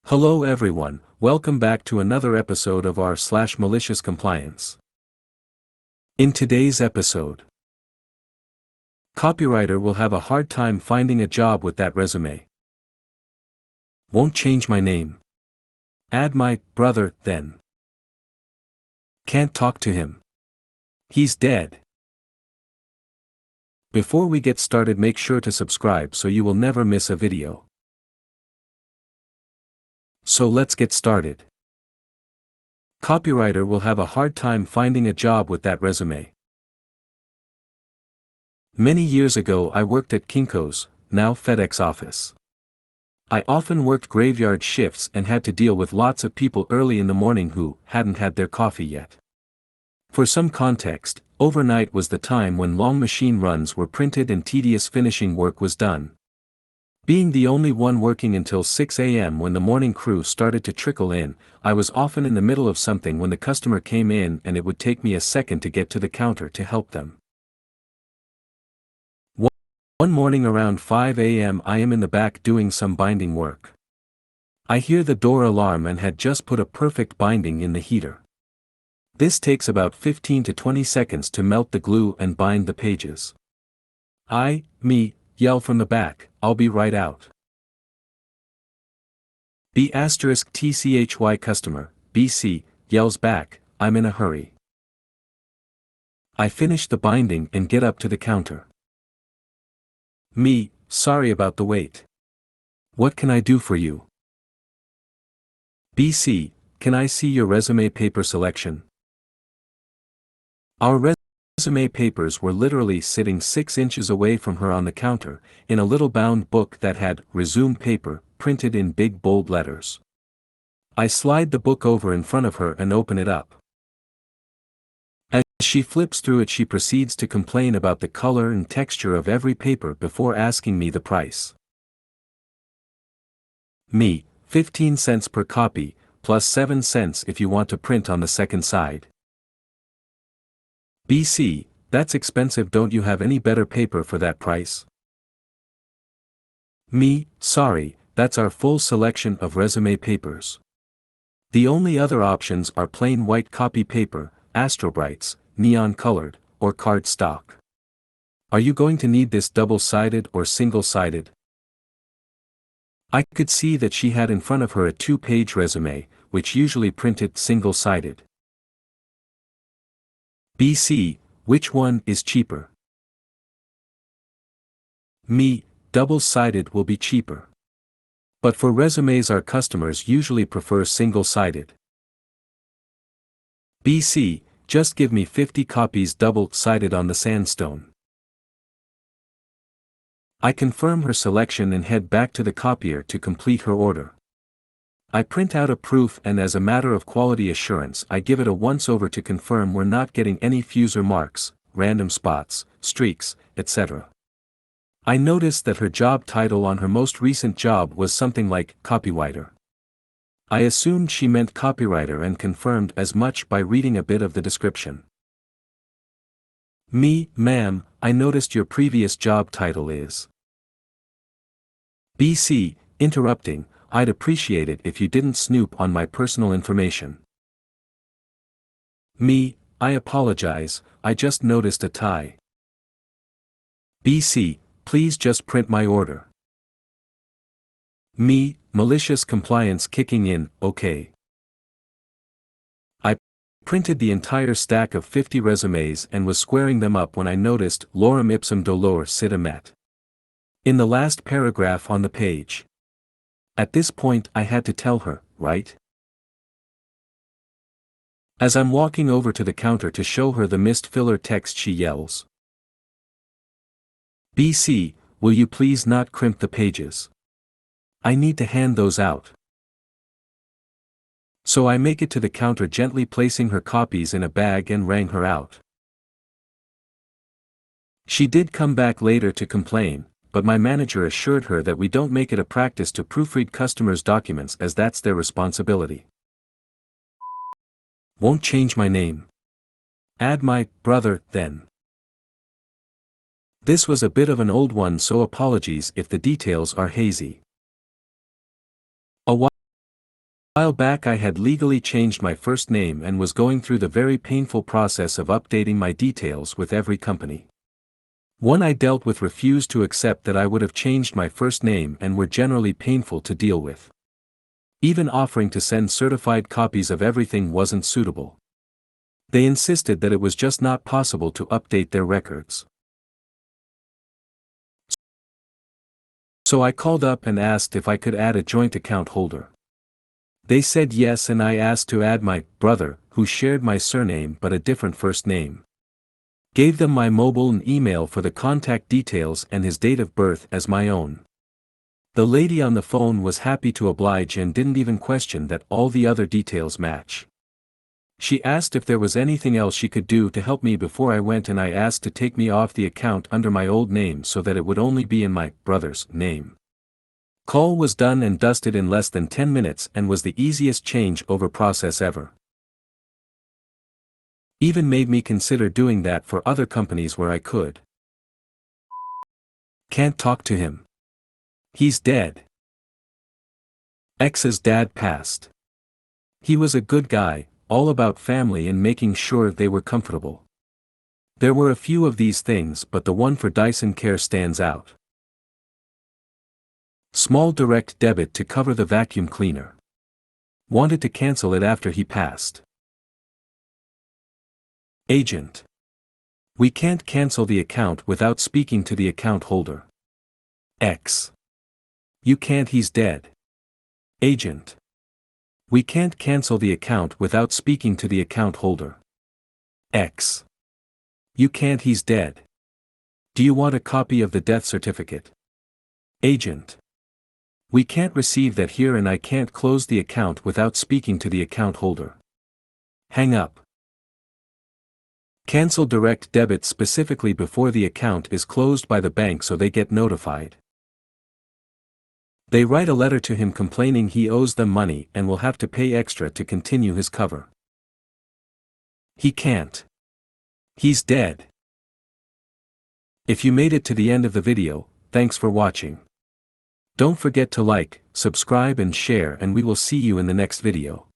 Hello everyone, welcome back to another episode of our Malicious Compliance. In today's episode, copywriter will have a hard time finding a job with that resume. Won't change my name. Add my brother then. Can't talk to him. He's dead. Before we get started, make sure to subscribe so you will never miss a video. So let's get started. Copywriter will have a hard time finding a job with that resume. Many years ago I worked at Kinko's, now FedEx office. I often worked graveyard shifts and had to deal with lots of people early in the morning who hadn't had their coffee yet. For some context, overnight was the time when long machine runs were printed and tedious finishing work was done. Being the only one working until 6 a.m. when the morning crew started to trickle in, I was often in the middle of something when the customer came in and it would take me a second to get to the counter to help them. One morning around 5 a.m. I am in the back doing some binding work. I hear the door alarm and had just put a perfect binding in the heater. This takes about 15 to 20 seconds to melt the glue and bind the pages. Yell from the back, "I'll be right out." B*TCHY customer, BC, yells back, "I'm in a hurry." I finish the binding and get up to the counter. Sorry about the wait. What can I do for you? BC, can I see your resume paper selection? Our resume papers were literally sitting 6 inches away from her on the counter, in a little bound book that had "Resume paper" printed in big bold letters. I slide the book over in front of her and open it up. As she flips through it, she proceeds to complain about the color and texture of every paper before asking me the price. 15 cents per copy, plus 7 cents if you want to print on the second side. BC, that's expensive. Don't you have any better paper for that price? Sorry, that's our full selection of resume papers. The only other options are plain white copy paper, Astrobrights, neon colored, or cardstock. Are you going to need this double-sided or single-sided? I could see that she had in front of her a 2-page resume, which usually printed single-sided. BC, which one is cheaper? Double-sided will be cheaper. But for resumes our customers usually prefer single-sided. BC, just give me 50 copies double-sided on the sandstone. I confirm her selection and head back to the copier to complete her order. I print out a proof and as a matter of quality assurance I give it a once-over to confirm we're not getting any fuser marks, random spots, streaks, etc. I noticed that her job title on her most recent job was something like copywriter. I assumed she meant copywriter and confirmed as much by reading a bit of the description. Ma'am, I noticed your previous job title is. BC, interrupting, I'd appreciate it if you didn't snoop on my personal information. I apologize, I just noticed a tie. BC, please just print my order. Malicious compliance kicking in, okay. I printed the entire stack of 50 resumes and was squaring them up when I noticed "Lorem ipsum dolor sit amet" in the last paragraph on the page. At this point I had to tell her, right? As I'm walking over to the counter to show her the missed filler text, she yells, BC, will you please not crimp the pages? I need to hand those out. So I make it to the counter, gently placing her copies in a bag, and rang her out. She did come back later to complain, but my manager assured her that we don't make it a practice to proofread customers' documents as that's their responsibility. Won't change my name. Add my brother then. This was a bit of an old one, so apologies if the details are hazy. A A while back I had legally changed my first name and was going through the very painful process of updating my details with every company. One I dealt with refused to accept that I would have changed my first name and were generally painful to deal with. Even offering to send certified copies of everything wasn't suitable. They insisted that it was just not possible to update their records. So I called up and asked if I could add a joint account holder. They said yes, and I asked to add my brother, who shared my surname but a different first name. Gave them my mobile and email for the contact details and his date of birth as my own. The lady on the phone was happy to oblige and didn't even question that all the other details match. She asked if there was anything else she could do to help me before I went, and I asked to take me off the account under my old name so that it would only be in my brother's name. Call was done and dusted in less than 10 minutes and was the easiest change-over process ever. Even made me consider doing that for other companies where I could. Can't talk to him. He's dead. Ex's dad passed. He was a good guy, all about family and making sure they were comfortable. There were a few of these things, but the one for Dyson Care stands out. Small direct debit to cover the vacuum cleaner. Wanted to cancel it after he passed. Agent. We can't cancel the account without speaking to the account holder. X. You can't, he's dead. Agent. We can't cancel the account without speaking to the account holder. X. You can't, he's dead. Do you want a copy of the death certificate? Agent. We can't receive that here, and I can't close the account without speaking to the account holder. Hang up. Cancel direct debit specifically before the account is closed by the bank so they get notified. They write a letter to him complaining he owes them money and will have to pay extra to continue his cover. He can't. He's dead. If you made it to the end of the video, thanks for watching. Don't forget to like, subscribe and share, and we will see you in the next video.